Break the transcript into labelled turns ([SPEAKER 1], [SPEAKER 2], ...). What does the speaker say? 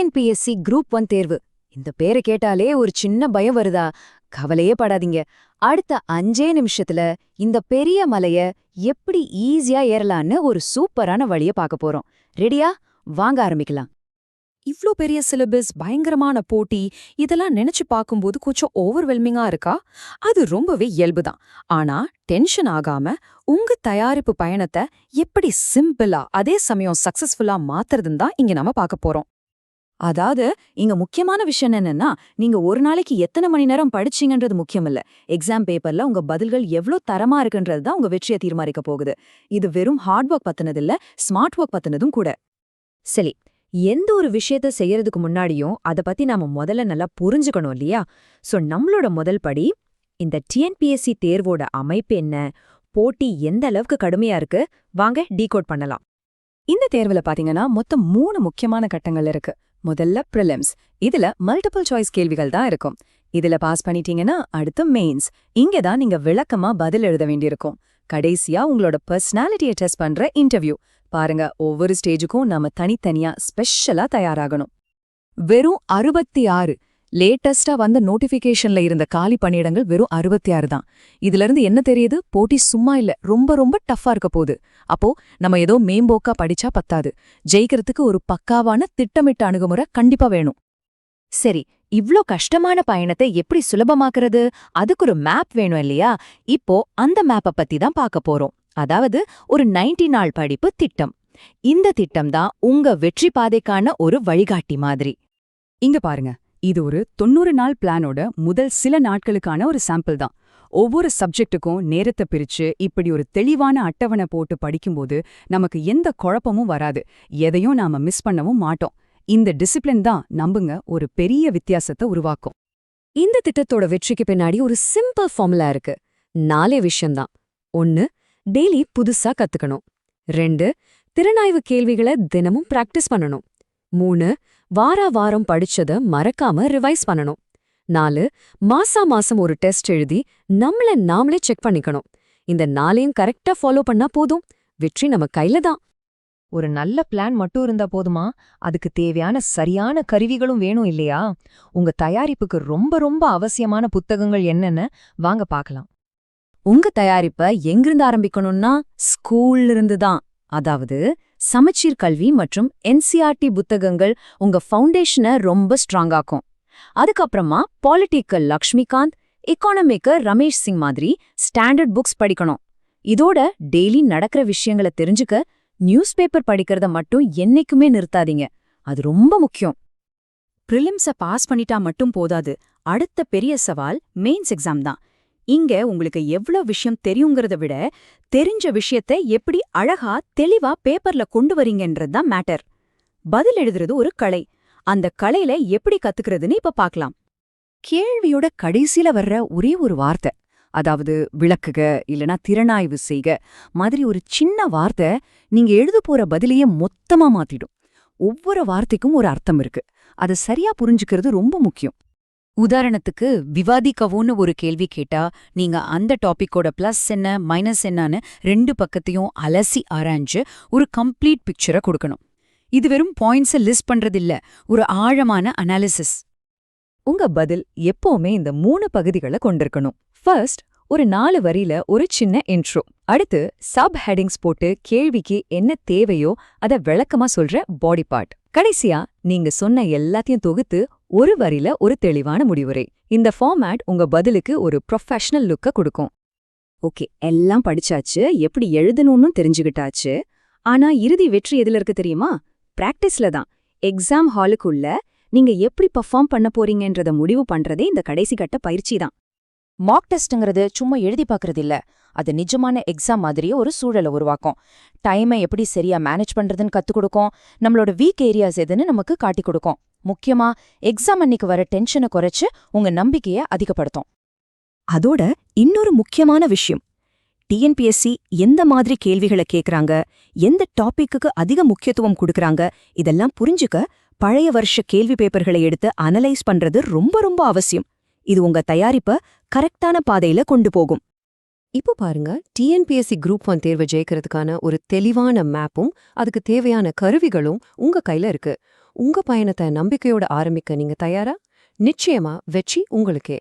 [SPEAKER 1] TNPSC group 1 தேர்வு. இந்த பேரை கேட்டாலே ஒரு சின்ன பயம் வருதா? கவலையே படாதீங்க. அடுத்த 5 நிமிஷத்துல இந்த பெரிய மலைய எப்படி ஈஸியா ஏறலான்னு ஒரு சூப்பரான வழிய பார்க்க போறோம். ரெடியா? வாங்க ஆரம்பிக்கலாம்.
[SPEAKER 2] இவ்ளோ பெரிய சிலபஸ், பயங்கரமான போட்டி, இதெல்லாம் நினைச்சு பார்க்கும்போது கொஞ்சம் ஓவர்வெல்மிங்கா இருக்கா? அது ரொம்பவே இயல்புதான். ஆனா டென்ஷன் ஆகாம உங்க தயாரிப்பு பயணத்தை எப்படி சிம்பிளா அதே சமயம் சக்சஸ்ஃபுல்லா மாத்துறதுன்னு தான் இங்க நம்ம பார்க்க போறோம்.
[SPEAKER 1] அதாவது இங்க முக்கியமான விஷயம் என்னன்னா, நீங்க ஒரு நாளைக்கு எத்தனை மணி நேரம் படிச்சீங்கன்றது முக்கியம் இல்ல. எக்ஸாம் பேப்பர்ல உங்க பதில்கள் எவ்ளோ தரமா இருக்குன்றது தான் உங்க வெற்றியை தீர்மானிக்க போகுது. இது வெறும் ஹார்ட் ஒர்க் பத்தினது இல்ல, ஸ்மார்ட் ஒர்க் பத்தினதும் கூட. சரி, எந்த ஒரு விஷயத்த செய்யறதுக்கு முன்னாடியும் அத பத்தி நாம முதல்ல நல்லா புரிஞ்சுக்கணும் இல்லையா? சோ நம்மளோட முதல் படி, இந்த டிஎன்பிஎஸ்சி தேர்வோட அமைப்பு என்ன, போட்டி எந்த அளவுக்கு கடுமையா இருக்கு, வாங்க டீகோட் பண்ணலாம். இந்த தேர்வுல பாத்தீங்கன்னா மொத்தம் 3 முக்கியமான கட்டங்கள் இருக்கு. முதல்ல பிரிலிம்ஸ். இதுல மல்டிபிள் சாய்ஸ் கேள்விகள் தான் இருக்கும். இதுல பாஸ் பண்ணிட்டீங்கன்னா அடுத்து மெயின்ஸ். இங்க தான் நீங்க விளக்கமா பதில் எழுத வேண்டியிருக்கும். கடைசியா உங்களோட பர்சனாலிட்டியை டெஸ்ட் பண்ற இன்டர்வியூ. பாருங்க, ஒவ்வொரு ஸ்டேஜுக்கும் நாம தனித்தனியா ஸ்பெஷலா தயாராகணும். வெறும் 66 லேட்டஸ்டா வந்த நோட்டிபிகேஷன்ல இருந்த காலி பணியிடங்கள் வெறும் 66 தான். இதுல இருந்து என்ன தெரியுது? போட்டி சும்மா இல்ல, ரொம்ப ரொம்ப டஃப்பா இருக்க போகுது. அப்போ நம்ம ஏதோ மேம்போக்கா படிச்சா பத்தாது. ஜெயிக்கிறதுக்கு ஒரு பக்காவான திட்டமிட்ட அணுகுமுறை கண்டிப்பா வேணும். சரி, இவ்ளோ கஷ்டமான பயணத்தை எப்படி சுலபமாக்குறது? அதுக்கு ஒரு மேப் வேணும் இல்லையா? இப்போ அந்த மேப்பை பத்தி தான் பார்க்க போறோம். அதாவது ஒரு 90 நாள் படிப்பு திட்டம். இந்த திட்டம் தான் உங்க வெற்றி பாதைக்கான ஒரு வழிகாட்டி மாதிரி.
[SPEAKER 3] இங்க பாருங்க, இது ஒரு 90 நாள் பிளானோட முதல் சில நாட்களுக்கான ஒரு சாம்பிள் தான். ஒவ்வொரு சப்ஜெக்ட்டுக்கும் நேரத்தை பிரிச்சு இப்படி ஒரு தெளிவான அட்டவணை போட்டு படிக்கும்போது நமக்கு எந்த குழப்பமும் வராது. எதையும் நாம மிஸ் பண்ணவும் மாட்டோம். இந்த டிசிப்ளின் தான் நம்புங்க ஒரு பெரிய வித்தியாசத்தை உருவாக்கும்.
[SPEAKER 1] இந்த திட்டத்தோட வெற்றிக்கு பின்னாடி ஒரு சிம்பிள் ஃபார்முலா இருக்கு. 4 விஷயம்தான். 1, டெய்லி புதுசா கத்துக்கணும். 2, திறனாய்வு கேள்விகளை தினமும் பிராக்டிஸ் பண்ணணும். 3, வாரம் படிச்சத மறக்காம ரிவைஸ் பண்ணணும். 4, மாசம் ஒரு டெஸ்ட் எழுதி நாமளே செக் பண்ணிக்கணும். இந்த 4ஐயும் கரெக்டா ஃபாலோ பண்ணா போதும், வெற்றி நம்ம கையில தான்.
[SPEAKER 4] ஒரு நல்ல பிளான் மட்டும் இருந்தா போதுமா? அதுக்கு தேவையான சரியான கருவிகளும் வேணும் இல்லையா? உங்க தயாரிப்புக்கு ரொம்ப ரொம்ப அவசியமான புத்தகங்கள் என்னன்னு வாங்க பார்க்கலாம்.
[SPEAKER 1] உங்க தயாரிப்ப எங்கிருந்து ஆரம்பிக்கணும்னா ஸ்கூல்ல இருந்து தான். அதாவது சமச்சீர் கல்வி மற்றும் என்சிஆர்டி புத்தகங்கள் உங்க ஃபவுண்டேஷனை ரொம்ப ஸ்ட்ராங்காக்கும். அதுக்கப்புறமா பாலிட்டிக்கல் லக்ஷ்மிகாந்த், எக்கானமிக்கு ரமேஷ் சிங் மாதிரி ஸ்டாண்டர்ட் புக்ஸ் படிக்கணும். இதோட டெய்லி நடக்கிற விஷயங்களை தெரிஞ்சுக்க நியூஸ் பேப்பர் படிக்கிறத மட்டும் என்னைக்குமே நிறுத்தாதீங்க. அது ரொம்ப முக்கியம். பிரிலிம்ஸை பாஸ் பண்ணிட்டா மட்டும் போதாது. அடுத்த பெரிய சவால் மெயின்ஸ் எக்ஸாம் தான். இங்க உங்களுக்கு எவ்வளவு விஷயம் தெரியுங்கிறத விட தெரிஞ்ச விஷயத்தை எப்படி அழகா தெளிவா பேப்பர்ல கொண்டு வரீங்கன்றது தான் மேட்டர். பதில் எழுதுறது ஒரு கலை. அந்த கலையில எப்படி கத்துக்கிறதுன்னு இப்ப பார்க்கலாம். கேள்வியோட கடைசியில வர்ற ஒரே ஒரு வார்த்தை, அதாவது விளக்குக இல்லனா திறனாய்வு செய்க மாதிரி ஒரு சின்ன வார்த்தை நீங்க எழுத போற பதிலையே மொத்தமா மாத்திடும். ஒவ்வொரு வார்த்தைக்கும் ஒரு அர்த்தம் இருக்கு. அதை சரியா புரிஞ்சுக்கிறது ரொம்ப முக்கியம். உதாரணத்துக்கு, விவாதிக்கவுன்னு ஒரு கேள்வி கேட்டா நீங்க அந்த டாபிக்கோட பிளஸ் என்ன மைனஸ் என்னன்னு 2 பக்கத்தையும் அலசி ஆராய்ஞ்சு ஒரு கம்ப்ளீட் பிக்சரை கொடுக்கணும். இது வெறும் பாயிண்ட்ஸை லிஸ்ட் பண்றதில்ல, ஒரு ஆழமான அனாலிசிஸ். உங்க பதில் எப்பவுமே இந்த 3 பகுதிகளை கொண்டிருக்கணும். ஃபர்ஸ்ட், ஒரு 4 வரியில ஒரு சின்ன இன்ட்ரோ. அடுத்து சப் ஹெட்டிங்ஸ் போட்டு கேள்விக்கு என்ன தேவையோ அதை விளக்கமா சொல்ற பாடி பார்ட். கடைசியா நீங்க சொன்ன எல்லாத்தையும் தொகுத்து ஒரு வரியில ஒரு தெளிவான முடிவுரை. இந்த ஃபார்மேட் உங்க பதிலுக்கு ஒரு ப்ரொஃபஷனல் லுக்க கொடுக்கும். ஓகே, எல்லாம் படிச்சாச்சு, எப்படி எழுதணும்னு தெரிஞ்சுக்கிட்டாச்சு. ஆனா இறுதி வெற்றி எதுல இருக்கு தெரியுமா? பிராக்டிஸ்ல தான். எக்ஸாம் ஹாலுக்குள்ள நீங்க எப்படி பர்ஃபார்ம் பண்ண போறீங்கன்றத முடிவு பண்றதே இந்த கடைசி கட்ட பயிற்சி தான். மாக் டெஸ்ட்ங்கிறது சும்மா எழுதி பார்க்கறது இல்ல, அது நிஜமான எக்ஸாம் மாதிரியே ஒரு சூழலை உருவாக்கும். டைமை எப்படி சரியா மேனேஜ் பண்றதுன்னு கத்துக் கொடுக்கும். நம்மளோட வீக் ஏரியாஸ் எதுன்னு நமக்கு காட்டி கொடுக்கும். முக்கியமா எக்ஸாம் அன்னைக்கு வர டென்ஷனை குறைச்சு உங்க நம்பிக்கையை அதிகப்படுத்தும். அதோட இன்னொரு முக்கியமான விஷயம், டிஎன்பிஎஸ்சி எந்த மாதிரி கேள்விகளை கேக்குறாங்க, எந்த டாபிக்கு அதிக முக்கியத்துவம் கொடுக்கறாங்க, இதெல்லாம் புரிஞ்சுக்க பழைய வருஷ கேள்வி பேப்பர்களை எடுத்து அனலைஸ் பண்றது ரொம்ப ரொம்ப அவசியம். இது உங்க தயாரிப்ப கரெக்டான பாதையில கொண்டு போகும். இப்போ பாருங்க, டிஎன்பிஎஸ்சி குரூப் 1 தேர்வை ஜெயிக்கிறதுக்கான ஒரு தெளிவான மேப்பும் அதுக்கு தேவையான கருவிகளும் உங்க கையில இருக்கு.
[SPEAKER 5] உங்க பயணத்தை நம்பிக்கையோட ஆரம்பிக்க நீங்க தயாரா? நிச்சயமா வெற்றி உங்களுக்கே.